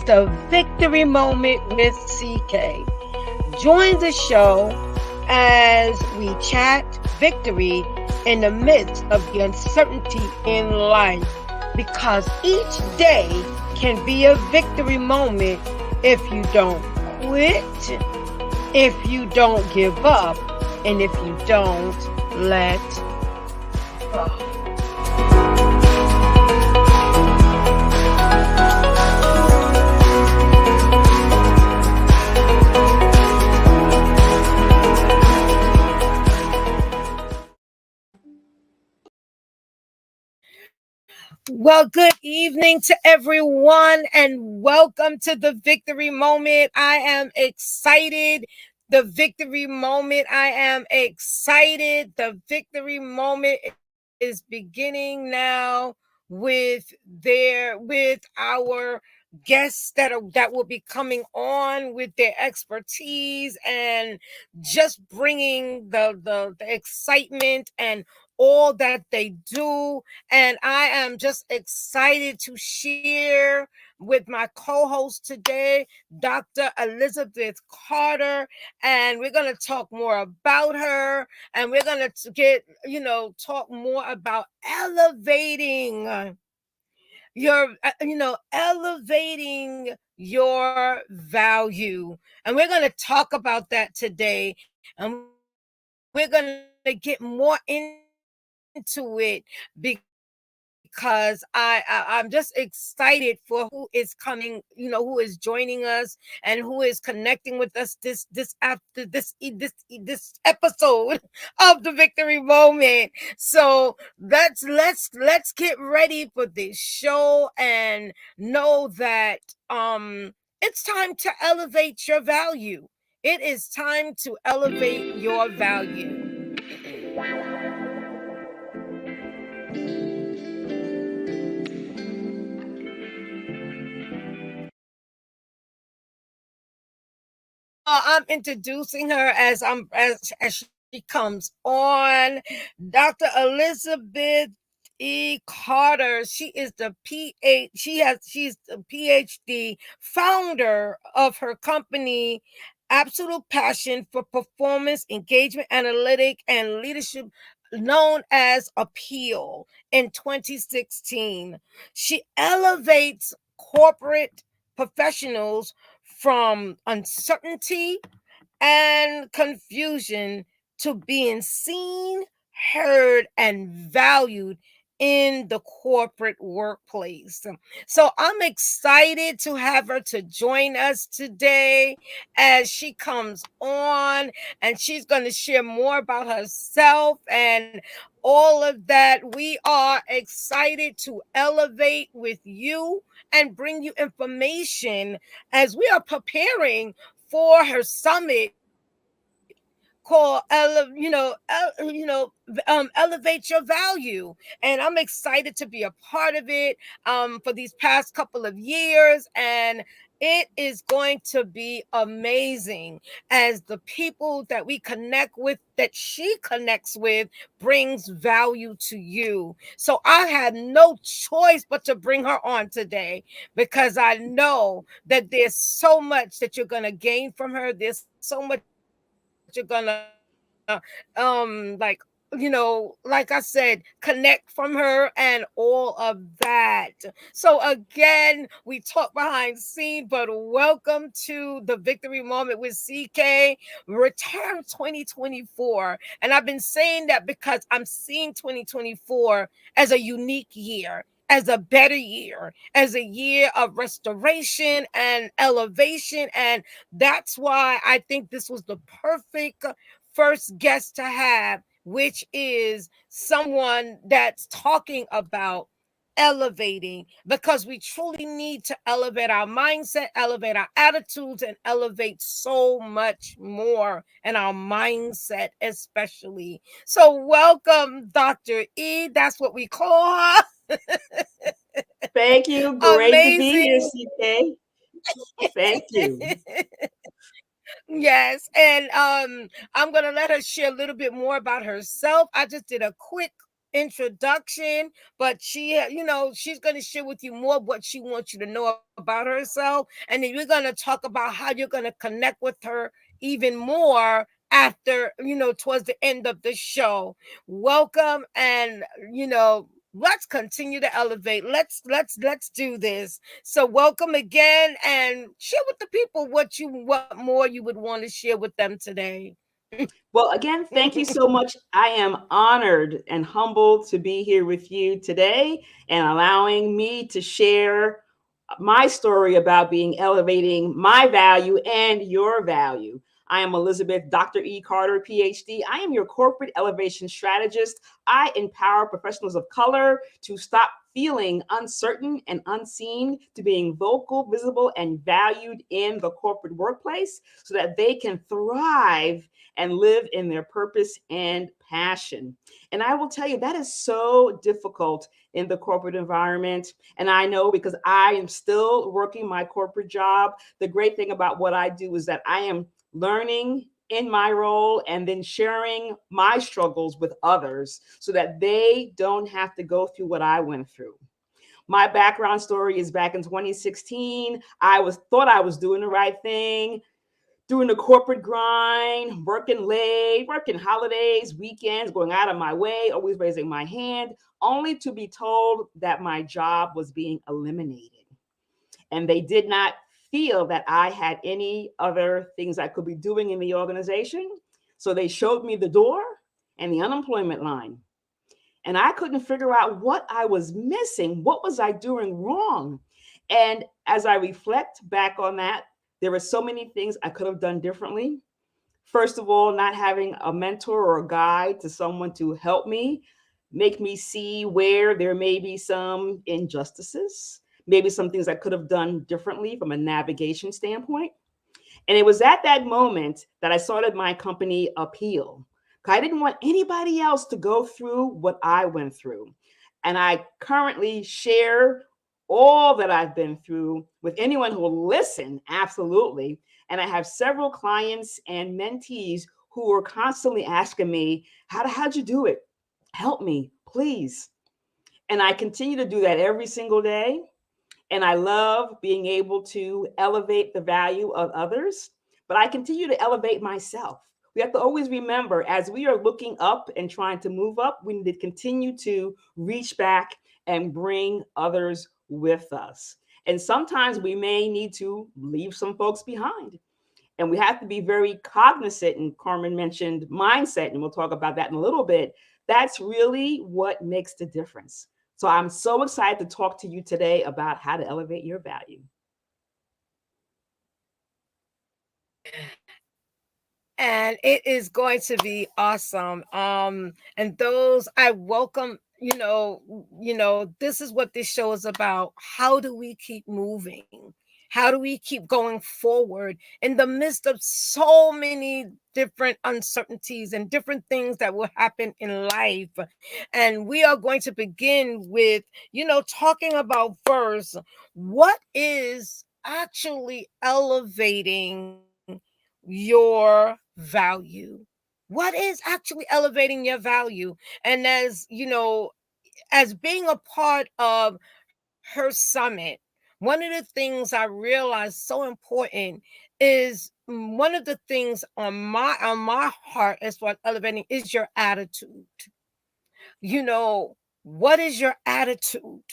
the Victory Moment with CK. Join the show as we chat victory in the midst of the uncertainty in life, because each day can be a victory moment if you don't quit, if you don't give up, and if you don't let go. Well, good evening to everyone and welcome to the Victory Moment. I am excited. The Victory Moment. I am excited. The Victory Moment is beginning now with our guests that will be coming on with their expertise and just bringing the excitement and all that they do. And I am just excited to share with my co-host today, Dr. Elizabeth Carter, and we're going to talk more about her, and we're going to talk more about elevating elevating your value. And we're going to talk about that today, and we're going to get more into it because I'm just excited for who is coming, who is joining us and who is connecting with us this after this episode of the Victory Moment. So let's get ready for this show and know that it's time to elevate your value. It is time to elevate your value. I'm introducing her as she comes on. Dr. Elizabeth Carter. She is the she's the PhD founder of her company Absolute Passion for Performance Engagement Analytic and Leadership, known as Appeal, in 2016. She elevates corporate professionals from uncertainty and confusion to being seen, heard, and valued in the corporate workplace. So I'm excited to have her to join us today as she comes on, and she's going to share more about herself and all of that. We are excited to elevate with you and bring you information as we are preparing for her summit called Elevate Your Value. And I'm excited to be a part of it for these past couple of years, and it is going to be amazing as the people that we connect with, that she connects with, brings value to you. So I had no choice but to bring her on today, because I know that there's so much that you're going to gain from her. There's so much you're gonna like I said, connect from her and all of that. So again, we talk behind the scene, but welcome to the Victory Moment with CK Return 2024. And I've been saying that because I'm seeing 2024 as a unique year, as a better year, as a year of restoration and elevation. And that's why I think this was the perfect first guest to have, which is someone that's talking about elevating, because we truly need to elevate our mindset, elevate our attitudes, and elevate so much more in our mindset, especially. So welcome, Dr. E. That's what we call her. Thank you. Great to be here, Amazing. CK. Thank you. Yes, and I'm gonna let her share a little bit more about herself. I just did a quick introduction, but she's going to share with you more of what she wants you to know about herself. And then we're going to talk about how you're going to connect with her even more after, towards the end of the show. Welcome. And, let's continue to elevate. Let's do this. So welcome again, and share with the people what more you would want to share with them today. Well, again, thank you so much. I am honored and humbled to be here with you today and allowing me to share my story about being elevating my value and your value. I am Elizabeth Dr. E. Carter, PhD. I am your corporate elevation strategist. I empower professionals of color to stop feeling uncertain and unseen to being vocal, visible, and valued in the corporate workplace so that they can thrive and live in their purpose and passion. And I will tell you, that is so difficult in the corporate environment. And I know because I am still working my corporate job. The great thing about what I do is that I am learning in my role and then sharing my struggles with others so that they don't have to go through what I went through. My background story is back in 2016. I thought I was doing the right thing, doing the corporate grind, working late, working holidays, weekends, going out of my way, always raising my hand, only to be told that my job was being eliminated. And they did not feel that I had any other things I could be doing in the organization. So they showed me the door and the unemployment line. And I couldn't figure out what I was missing. What was I doing wrong? And as I reflect back on that, there were so many things I could have done differently. First of all, not having a mentor or a guide to someone to help me, make me see where there may be some injustices, maybe some things I could have done differently from a navigation standpoint. And it was at that moment that I started my company, Appeal. I didn't want anybody else to go through what I went through. And I currently share all that I've been through with anyone who will listen, absolutely. And I have several clients and mentees who are constantly asking me, how'd you do it? Help me, please. And I continue to do that every single day. And I love being able to elevate the value of others, but I continue to elevate myself. We have to always remember as we are looking up and trying to move up, we need to continue to reach back and bring others with us. And sometimes we may need to leave some folks behind. And we have to be very cognizant. And Carmen mentioned mindset, and we'll talk about that in a little bit. That's really what makes the difference. So I'm so excited to talk to you today about how to elevate your value. And it is going to be awesome. And those I welcome, this is what this show is about. How do we keep moving? How do we keep going forward in the midst of so many different uncertainties and different things that will happen in life? And we are going to begin with, talking about first what is actually elevating your value. What is actually elevating your value? And as being a part of her summit, one of the things I realized so important is one of the things on my heart as far as elevating is your attitude. What is your attitude?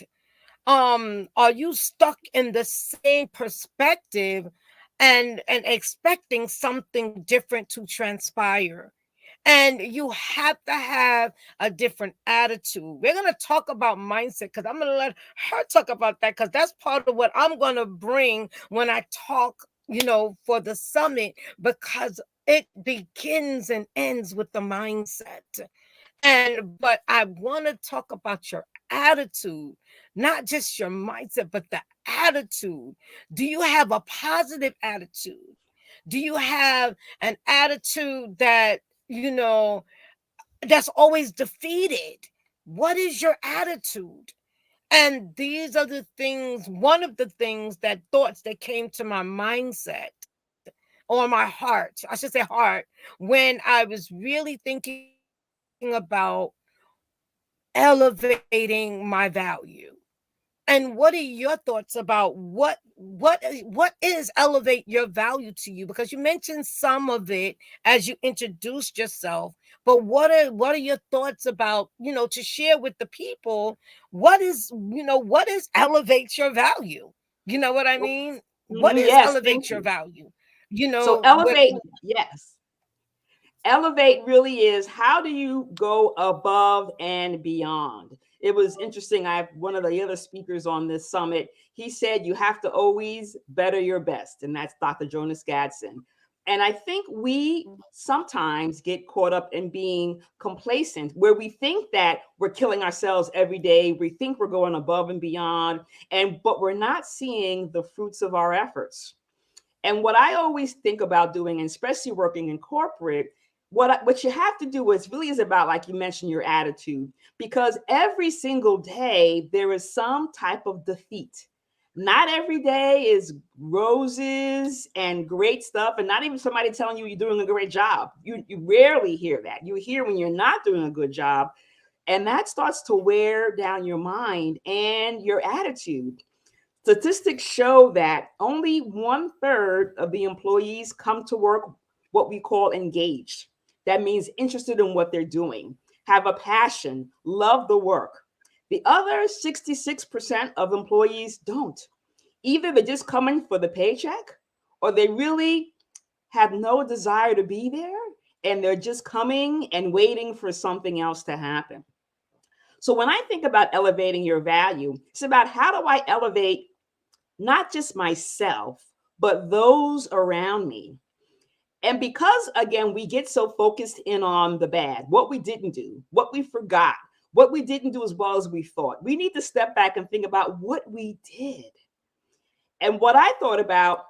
Are you stuck in the same perspective and expecting something different to transpire? And you have to have a different attitude. We're going to talk about mindset because I'm going to let her talk about that because that's part of what I'm going to bring when I talk, for the summit, because it begins and ends with the mindset. But I want to talk about your attitude, not just your mindset, but the attitude. Do you have a positive attitude? Do you have an attitude that, that's always defeated? What is your attitude? And these are the things, one of the things, that thoughts that came to my mindset or my heart, I should say heart, when I was really thinking about elevating my value. And what are your thoughts about what is elevate your value to you? Because you mentioned some of it as you introduced yourself, but what are your thoughts about, to share with the people what is elevates your value? You know what I mean? What is Yes, thank elevates your you. value? So What elevate, yes. Elevate really is, how do you go above and beyond? It was interesting. I have one of the other speakers on this summit. He said you have to always better your best, and that's Dr. Jonas Gadsden. And I think we sometimes get caught up in being complacent, where we think that we're killing ourselves every day. We think we're going above and beyond, and but we're not seeing the fruits of our efforts. And what I always think about doing, and especially working in corporate, what you have to do is really is about, like you mentioned, your attitude, because every single day there is some type of defeat. Not every day is roses and great stuff, and not even somebody telling you you're doing a great job. You rarely hear that. You hear when you're not doing a good job, and that starts to wear down your mind and your attitude. Statistics show that only 1/3 of the employees come to work what we call engaged. That means interested in what they're doing, have a passion, love the work. The other 66% of employees don't. Either they're just coming for the paycheck, or they really have no desire to be there, and they're just coming and waiting for something else to happen. So when I think about elevating your value, it's about, how do I elevate not just myself, but those around me? And because, again, we get so focused in on the bad, what we didn't do, what we forgot, what we didn't do as well as we thought, we need to step back and think about what we did. And what I thought about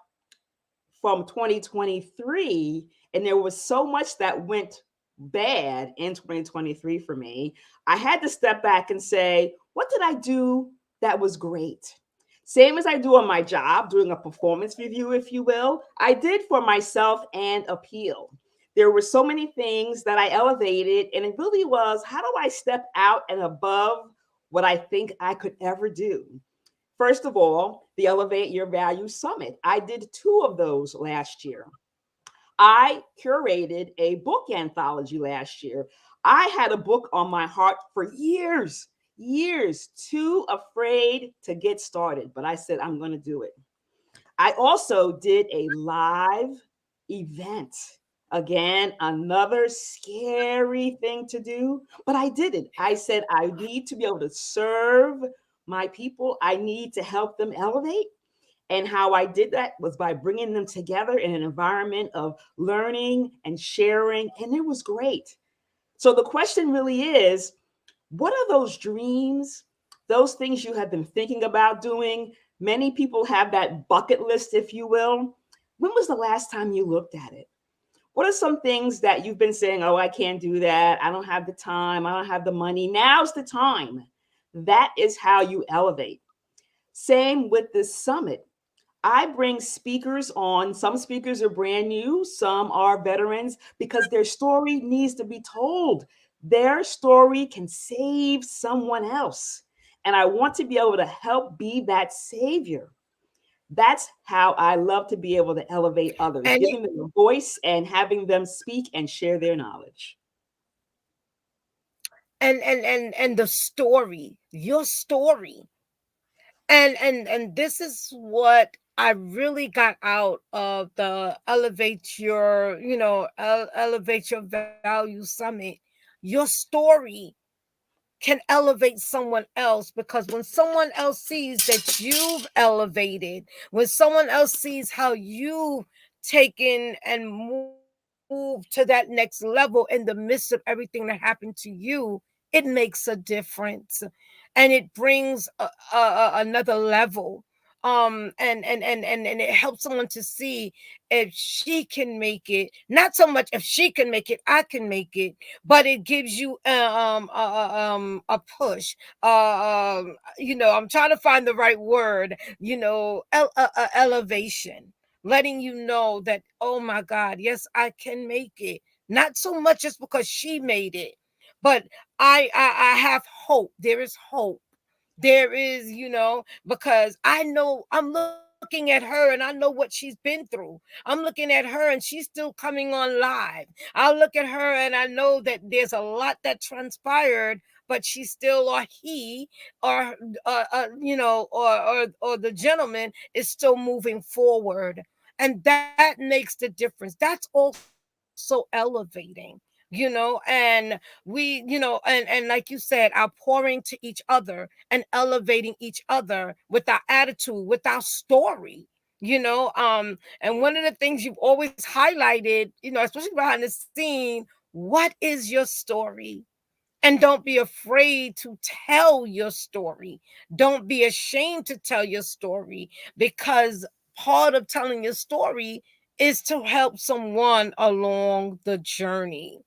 from 2023, and there was so much that went bad in 2023 for me, I had to step back and say, what did I do that was great? Same as I do on my job, doing a performance review, if you will, I did for myself and Appeal. There were so many things that I elevated, and it really was, how do I step out and above what I think I could ever do? First of all, the Elevate Your Value Summit. I did two of those last year. I curated a book anthology last year. I had a book on my heart for years, years, too afraid to get started, but I said, I'm going to do it. I also did a live event. Again, another scary thing to do, but I did it. I said, I need to be able to serve my people. I need to help them elevate. And how I did that was by bringing them together in an environment of learning and sharing. And it was great. So the question really is, what are those dreams, those things you have been thinking about doing? Many people have that bucket list, if you will. When was the last time you looked at it? What are some things that you've been saying, oh, I can't do that. I don't have the time. I don't have the money. Now's the time. That is how you elevate. Same with this summit. I bring speakers on. Some speakers are brand new, some are veterans, because their story needs to be told. Their story can save someone else. And I want to be able to help be that savior. That's how I love to be able to elevate others, and giving them a voice and having them speak and share their knowledge. and the story, your story. And this is what I really got out of the elevate your value summit. Your story can elevate someone else, because when someone else sees that you've elevated, when someone else sees how you've taken and moved to that next level in the midst of everything that happened to you, it makes a difference, and it brings another level. And it helps someone to see, if she can make it, not so much if she can make it, I can make it, but it gives you a push. I'm trying to find the right word. Elevation, letting you know that, oh my God, yes, I can make it. Not so much just because she made it, but I have hope. There is hope. There is, because I know I'm looking at her and I know what she's been through. I'm looking at her and she's still coming on live. I'll look at her and I know that there's a lot that transpired, but she still, or he, or or the gentleman is still moving forward, and that makes the difference. That's also elevating, and and like you said, our pouring to each other and elevating each other with our attitude, with our story, and one of the things you've always highlighted, especially behind the scene, what is your story? And don't be afraid to tell your story. Don't be ashamed to tell your story, because part of telling your story is to help someone along the journey.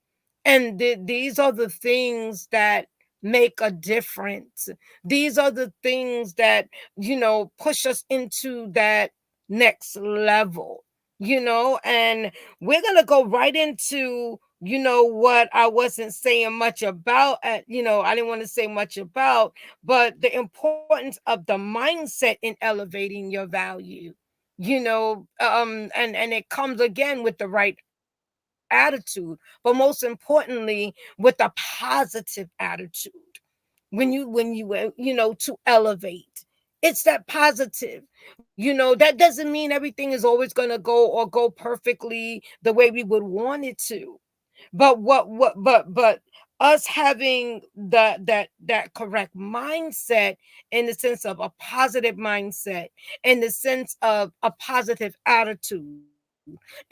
And these are the things that make a difference. These are the things that, push us into that next level, and we're going to go right into what I wasn't saying much about, I didn't want to say much about, but the importance of the mindset in elevating your value, and it comes again with the right attitude, but most importantly with a positive attitude. When you to elevate, it's that positive. That doesn't mean everything is always going to go perfectly the way we would want it to, but but us having that correct mindset, in the sense of a positive mindset, in the sense of a positive attitude,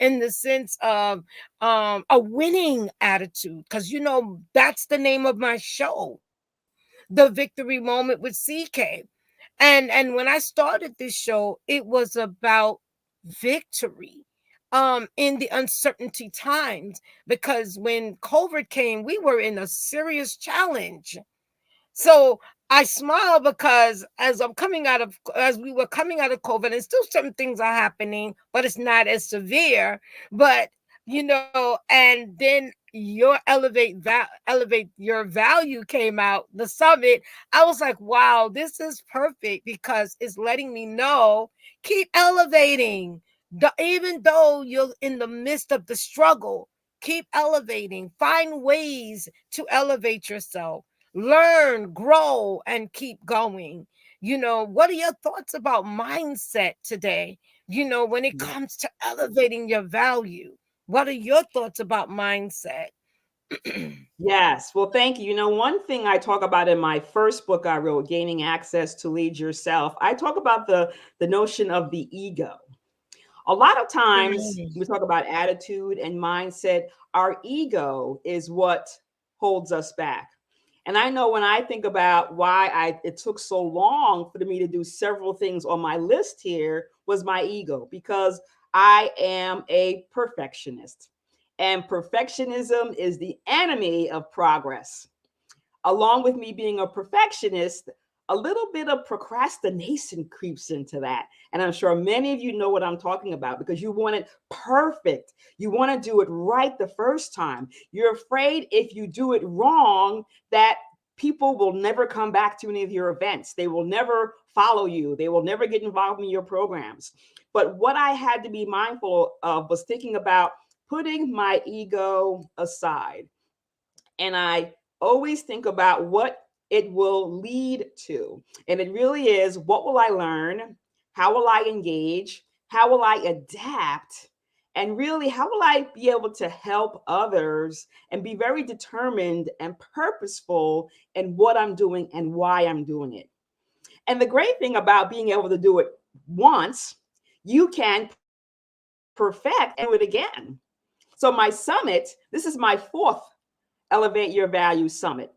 in the sense of a winning attitude, because that's the name of my show, The Victory Moment with CK. And when I started this show, it was about victory, in the uncertainty times, because when COVID came, we were in a serious challenge. So I smile because as we were coming out of COVID, and still certain things are happening, but it's not as severe. But and then your elevate your value came out, the summit. I was like, wow, this is perfect, because it's letting me know, keep elevating. Even though you're in the midst of the struggle, keep elevating. Find ways to elevate yourself, learn, grow, and keep going. What are your thoughts about mindset today? When it Yeah. comes to elevating your value, what are your thoughts about mindset? Yes. Well, thank you. One thing I talk about in my first book I wrote, Gaining Access to Lead Yourself, I talk about the notion of the ego. A lot of times Mm, we talk about attitude and mindset. Our ego is what holds us back. And I know when I think about why it took so long for me to do several things on my list here was my ego, because I am a perfectionist. And perfectionism is the enemy of progress. Along with me being a perfectionist, a little bit of procrastination creeps into that. And I'm sure many of you know what I'm talking about, because you want it perfect. You want to do it right the first time. You're afraid if you do it wrong, that people will never come back to any of your events. They will never follow you. They will never get involved in your programs. But what I had to be mindful of was thinking about putting my ego aside. And I always think about what it will lead to. And it really is, what will I learn? How will I engage? How will I adapt? And really, how will I be able to help others and be very determined and purposeful in what I'm doing and why I'm doing it? And the great thing about being able to do it once, you can perfect and do it again. So, my summit, this is my fourth Elevate Your Value Summit.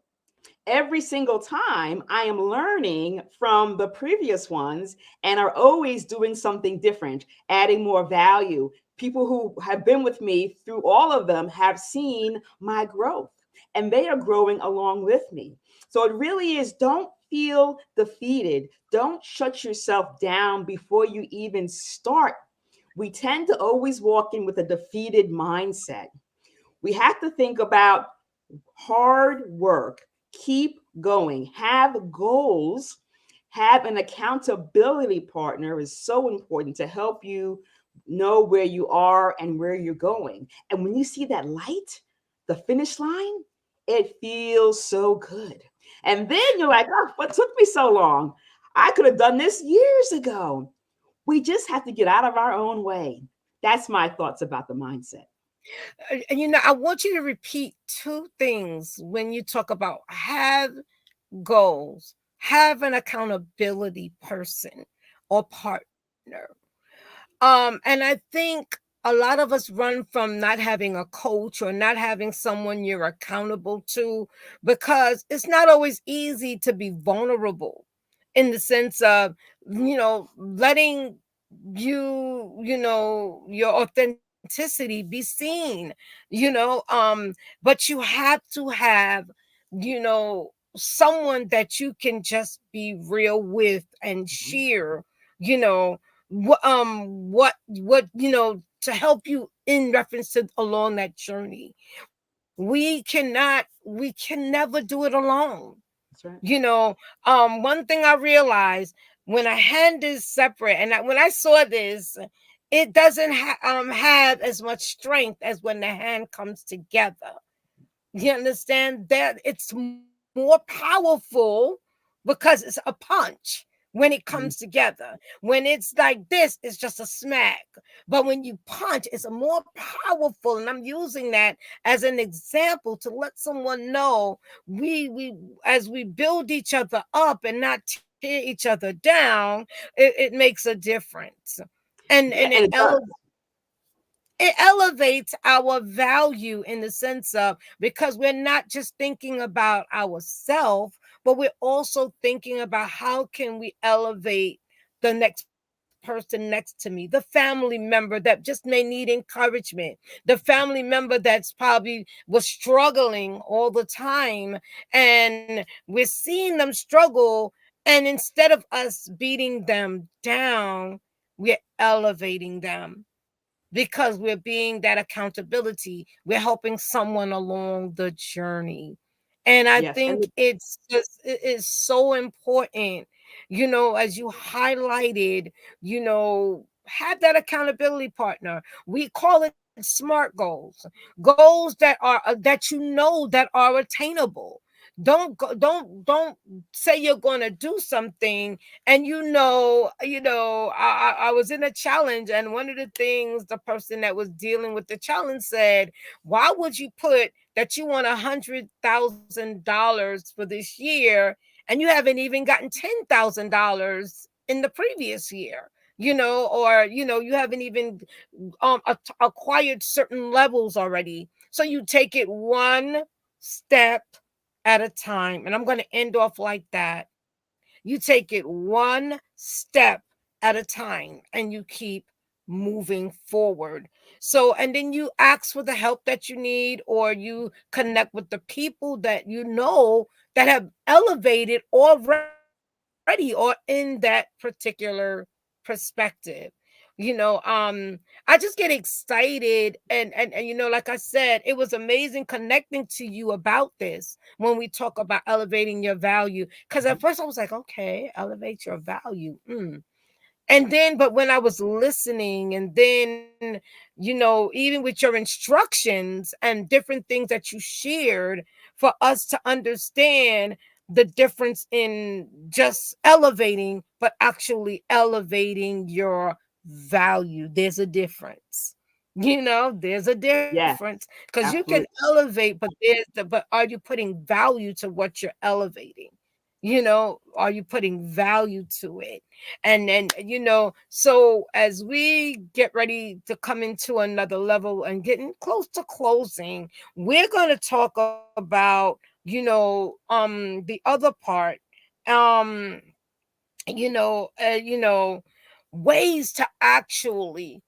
Every single time I am learning from the previous ones and are always doing something different, adding more value. People who have been with me through all of them have seen my growth, and they are growing along with me. So it really is, don't feel defeated. Don't shut yourself down before you even start. We tend to always walk in with a defeated mindset. We have to think about hard work, keep going, have goals, have an accountability partner is so important to help you know where you are and where you're going. And when you see that light, the finish line, it feels so good. And then you're like, oh, what took me so long? I could have done this years ago. We just have to get out of our own way. That's my thoughts about the mindset. And I want you to repeat two things when you talk about have goals, have an accountability person or partner. And I think a lot of us run from not having a coach or not having someone you're accountable to because it's not always easy to be vulnerable in the sense of, letting your authenticity be seen, but you have to have, someone that you can just be real with and Mhm. share, you know, to help you in reference to along that journey. We can never do it alone. That's right. One thing I realized when a hand is separate, and when I saw this, it doesn't have as much strength as when the hand comes together. You understand that it's more powerful because it's a punch when it comes Mhm. together. When it's like this, it's just a smack. But when you punch, it's a more powerful. And I'm using that as an example to let someone know we as we build each other up and not tear each other down, it makes a difference. And Yeah, and it does. it elevates our value in the sense of because we're not just thinking about ourselves, but we're also thinking about how can we elevate the next person next to me, the family member that just may need encouragement, the family member that's probably was struggling all the time, and we're seeing them struggle, and instead of us beating them down, we're elevating them because we're being that accountability. We're helping someone along the journey. And I Yes, and think it is so important, as you highlighted, have that accountability partner. We call it SMART goals that that are attainable. Don't say you're going to do something and I was in a challenge, and one of the things the person that was dealing with the challenge said, why would you put that you want $100,000 for this year and you haven't even gotten $10,000 in the previous year, or you haven't even acquired certain levels already. So you take it one step at a time. And I'm going to end off like that. You take it one step at a time and you keep moving forward. So, and then you ask for the help that you need, or you connect with the people that that have elevated already or in that particular perspective. I just get excited, and like I said, it was amazing connecting to you about this when we talk about elevating your value, because at mhm. first I was like, okay, elevate your value. And then, but when I was listening, and then, even with your instructions and different things that you shared for us to understand the difference in just elevating, but actually elevating your value, there's a difference. There's a Yes, difference because you can absolutely. elevate, but are you putting value to what you're elevating? Are you putting value to it? And then, so as we get ready to come into another level and getting close to closing, we're going to talk about, the other part, um ways to actually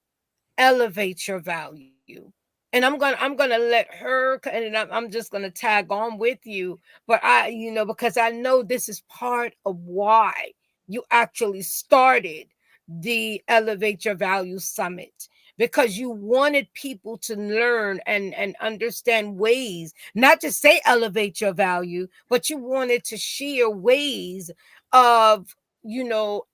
elevate your value. And I'm gonna let her, and I'm just gonna tag on with you. But because I know this is part of why you actually started the Elevate Your Value Summit, because you wanted people to learn and understand ways, not just say elevate your value, but you wanted to share ways of,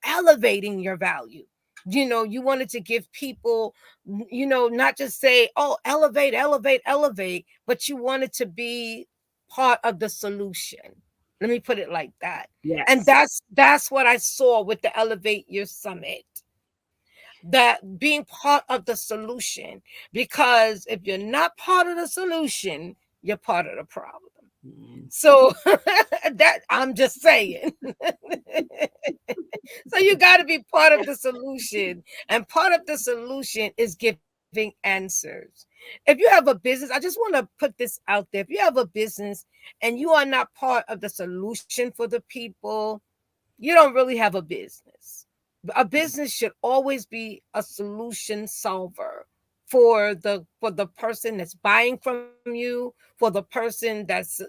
elevating your value. You wanted to give people, not just say, oh, elevate, elevate, elevate, but you wanted to be part of the solution. Let me put it like that. And Yes. that's what I saw with the Elevate Your Summit, that being part of the solution. Because if you're not part of the solution, you're part of the problem. Mm. So that I'm just saying. So you got to be part of the solution. And part of the solution is giving answers. If you have a business, I just want to put this out there. If you have a business and you are not part of the solution for the people, you don't really have a business. A business should always be a solution solver for the person that's buying from you, for the person that's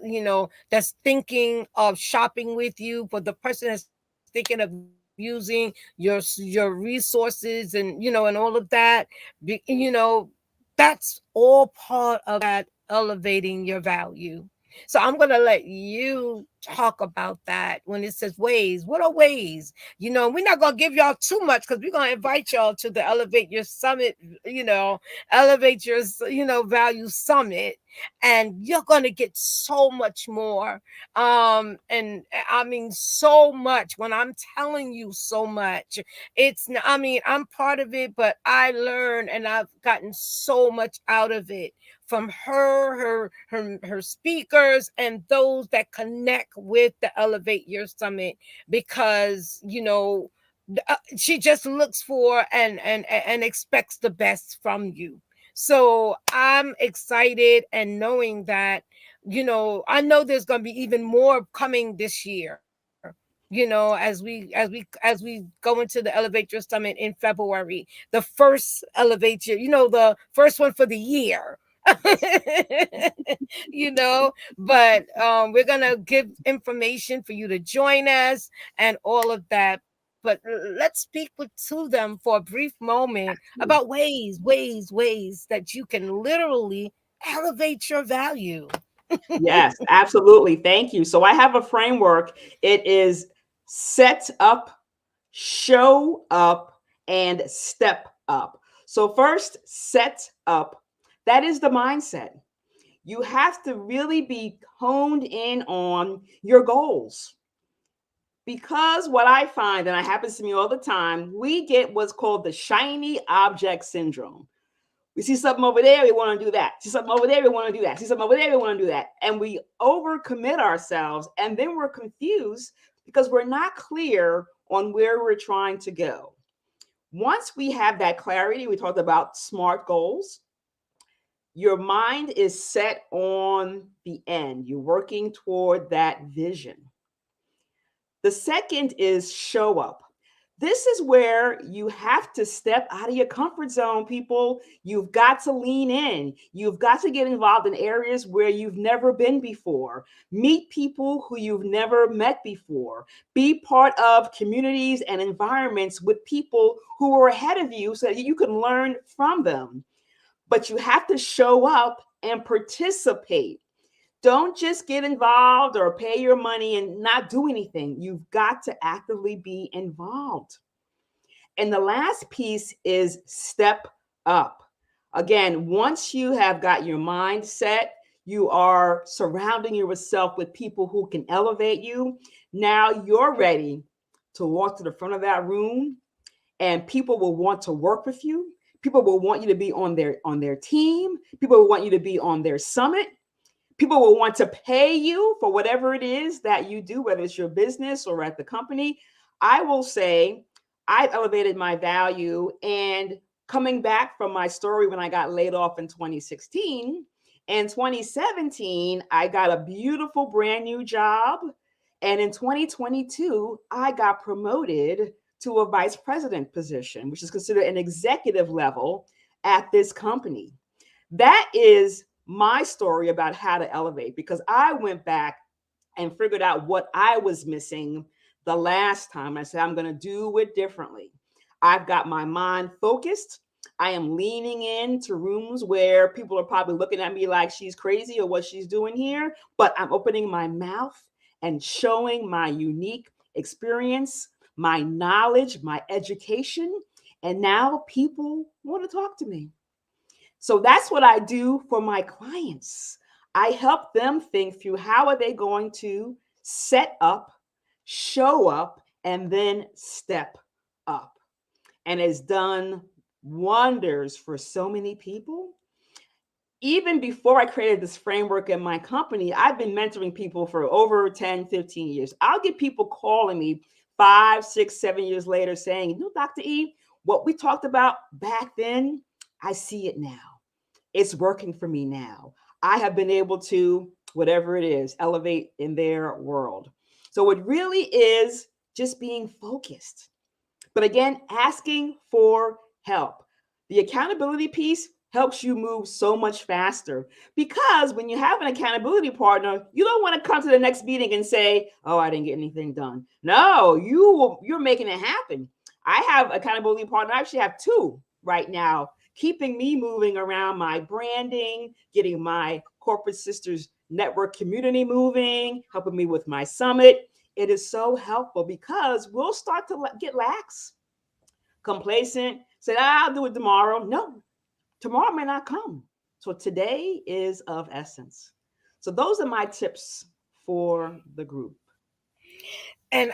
thinking of shopping with you, for the person that's thinking of using your resources and all of that. That's all part of that elevating your value. So I'm going to let you talk about that when it says ways. What are ways? We're not going to give y'all too much because we're going to invite y'all to the Elevate Your Summit, Elevate Your, Value Summit. And you're going to get so much more. And I mean, so much. When I'm telling you so much, I mean, I'm part of it, but I learned and I've gotten so much out of it from her speakers and those that connect with the Elevate Your Summit, because she just looks for and expects the best from you. So I'm excited, and knowing that, I know there's going to be even more coming this year, as we go into the Elevate Your Summit in February, the first Elevate Your, the first one for the year. But we're gonna give information for you to join us and all of that. But let's speak to them for a brief moment about ways that you can literally elevate your value. Yes, absolutely. Thank you. So I have a framework. It is set up, show up, and step up. So, first, set up. That is the mindset. You have to really be honed in on your goals. Because what I find, and it happens to me all the time, we get what's called the shiny object syndrome. We see something over there, we want to do that. See something over there, we want to do that. See something over there, we want to do that. And we overcommit ourselves, and then we're confused because we're not clear on where we're trying to go. Once we have that clarity, we talked about SMART goals. Your mind is set on the end. You're working toward that vision. The second is show up. This is where you have to step out of your comfort zone, people. You've got to lean in. You've got to get involved in areas where you've never been before. Meet people who you've never met before. Be part of communities and environments with people who are ahead of you so that you can learn from them. But you have to show up and participate. Don't just get involved or pay your money and not do anything. You've got to actively be involved. And the last piece is step up. Again, once you have got your mind set, you are surrounding yourself with people who can elevate you. Now you're ready to walk to the front of that room, and people will want to work with you. People will want you to be on their team. People will want you to be on their summit. People will want to pay you for whatever it is that you do, whether it's your business or at the company. I will say I've elevated my value, and coming back from my story when I got laid off in 2016, in 2017, I got a beautiful brand new job. And in 2022, I got promoted to a vice president position, which is considered an executive level at this company. That is my story about how to elevate, because I went back and figured out what I was missing the last time. I said, I'm going to do it differently. I've got my mind focused. I am leaning into rooms where people are probably looking at me like she's crazy or what she's doing here, but I'm opening my mouth and showing my unique experience, my knowledge, my education, and now people want to talk to me. So that's what I do for my clients. I help them think through how are they going to set up, show up, and then step up. And it's done wonders for so many people. Even before I created this framework in my company, I've been mentoring people for over 10, 15 years. I'll get people calling me 5, 6, 7 years later saying, you know, Dr. E, what we talked about back then, I see it now. It's working for me now. I have been able to, whatever it is, elevate in their world. So it really is just being focused. But again, asking for help. The accountability piece helps you move so much faster because when you have an accountability partner, you don't want to come to the next meeting and say, "Oh, I didn't get anything done." No, you're making it happen. I have accountability partner. I actually have two right now, keeping me moving around my branding, getting my corporate sisters network community moving, helping me with my summit. It is so helpful because we'll start to get lax, complacent, say, I'll do it tomorrow. No, tomorrow may not come. So today is of essence. So those are my tips for the group. And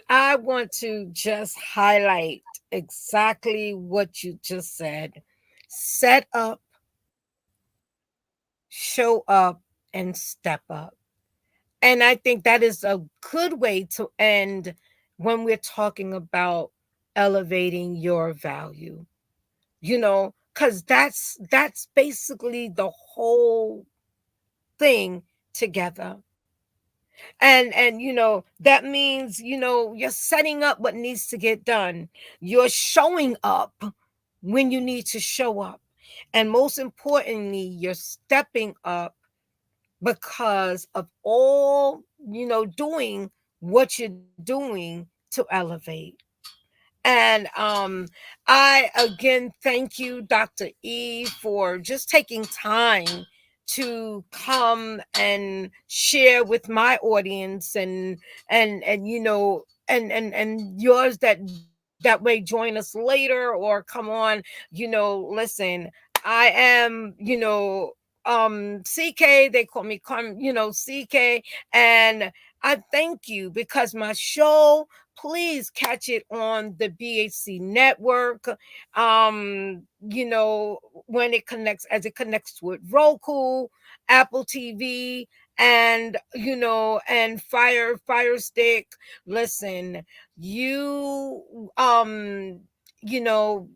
I want to just highlight exactly what you just said. Set up, show up, and step up. And I think that is a good way to end when we're talking about elevating your value. Cuz that's basically the whole thing together. And that means you're setting up what needs to get done. You're showing up when you need to show up, and most importantly you're stepping up because of all doing what you're doing to elevate. And I again thank you, Dr. E, for just taking time to come and share with my audience, and yours that may join us later or come on. Listen, I am, CK. They call me CK, and I thank you because my show, please catch it on the BHC network. When it connects, as it connects with Roku, Apple TV, and and Fire Stick. Listen, you you know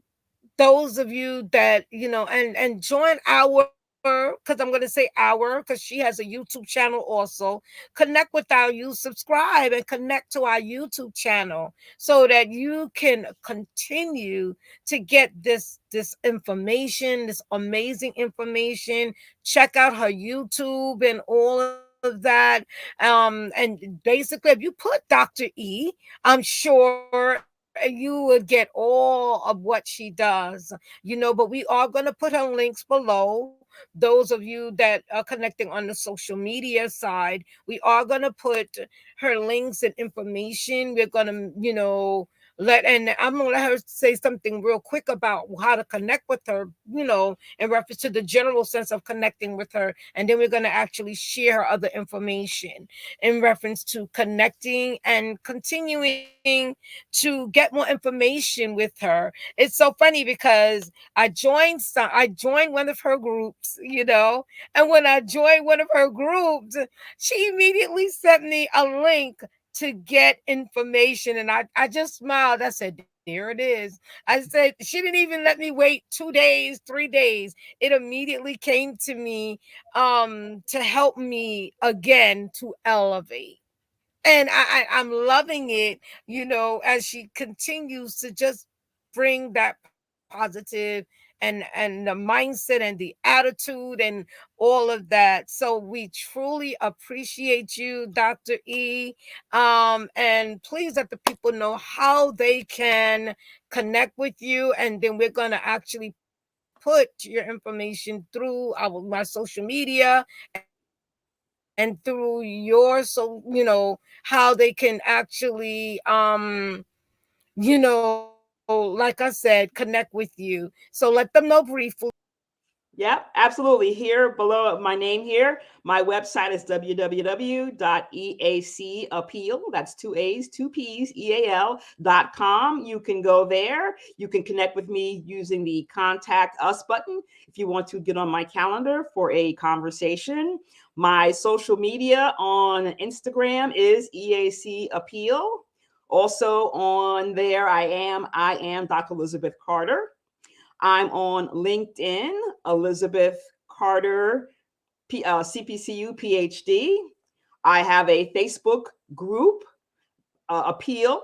those of you that and join our, because I'm going to say our, because she has a YouTube channel also. Connect with subscribe and connect to our YouTube channel so that you can continue to get this information, this amazing information. Check out her YouTube and all of that. And basically, if you put Dr. E, I'm sure you would get all of what she does. But we are going to put her links below. Those of you that are connecting on the social media side, we are going to put her links and information. We're going to, and I'm going to let her say something real quick about how to connect with her, in reference to the general sense of connecting with her. And then we're going to actually share her other information in reference to connecting and continuing to get more information with her. It's so funny because I joined one of her groups, and when I joined one of her groups, she immediately sent me a link to get information, and I just smiled. I said, there it is. I said, she didn't even let me wait 2 days, 3 days. It immediately came to me to help me again to elevate. And I'm loving it, as she continues to just bring that positive and the mindset and the attitude and all of that. So we truly appreciate you, Dr. E. And please let the people know how they can connect with you, and then we're going to actually put your information through my social media and through your, so how they can actually like I said, connect with you. So let them know briefly. Yep, absolutely. Here below my name here, my website is www.eacappeal. That's two A's, two P's, EAL.com. You can go there. You can connect with me using the contact us button if you want to get on my calendar for a conversation. My social media on Instagram is EAC Appeal. Also on there, I am Dr. Elizabeth Carter. I'm on LinkedIn, Elizabeth Carter, CPCU PhD. I have a Facebook group, Appeal.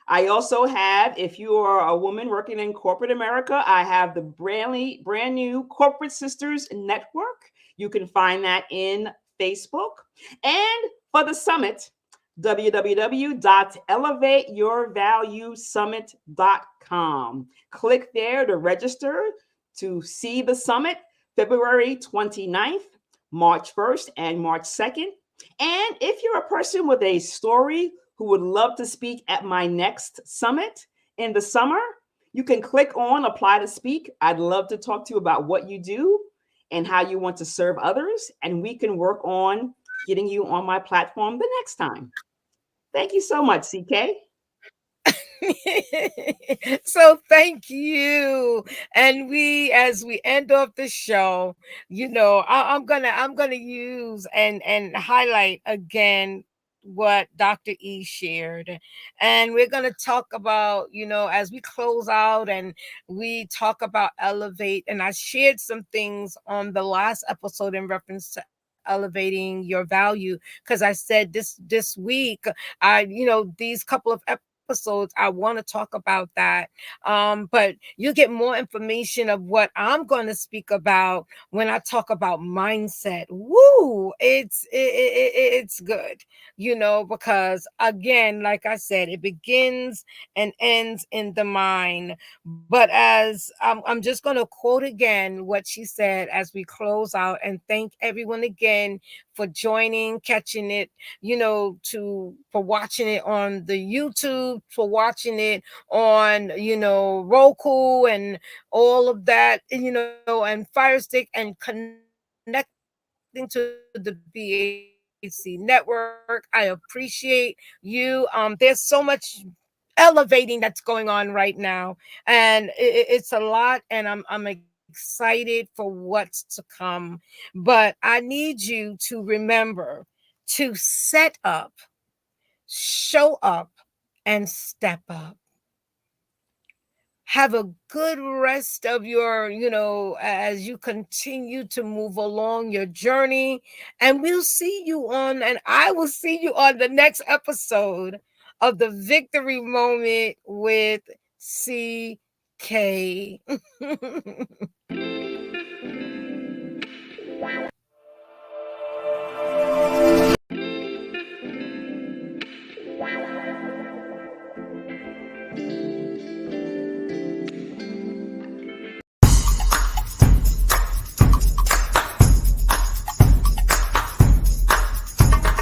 I also have, if you are a woman working in corporate America, I have the brand new Corporate Sisters Network. You can find that in Facebook. And for the summit, www.elevateyourvaluesummit.com. Click there to register to see the summit February 29th, March 1st, and March 2nd. And if you're a person with a story who would love to speak at my next summit in the summer, you can click on apply to speak. I'd love to talk to you about what you do and how you want to serve others. And we can work on getting you on my platform the next time. Thank you so much, CK. So thank you. And we, as we end off the show, I'm gonna use and highlight again what Dr. E shared. And we're gonna talk about, as we close out and we talk about elevate. And I shared some things on the last episode in reference to elevating your value, because I said this week, these couple of episodes, I want to talk about that. But you get more information of what I'm going to speak about when I talk about mindset. Woo! It's good, because again, like I said, it begins and ends in the mind. But as I'm just going to quote again what she said as we close out, and thank everyone again for joining, catching it, for watching it on the YouTube, for watching it on, Roku and all of that, and Fire Stick, and connecting to the BAC network. I appreciate you. There's so much elevating that's going on right now, and it's a lot, and I'm excited for what's to come. But I need you to remember to set up, show up, and step up. Have a good rest of your, as you continue to move along your journey. And we'll see you on, and I will see you on the next episode of the Victory Moment with CK.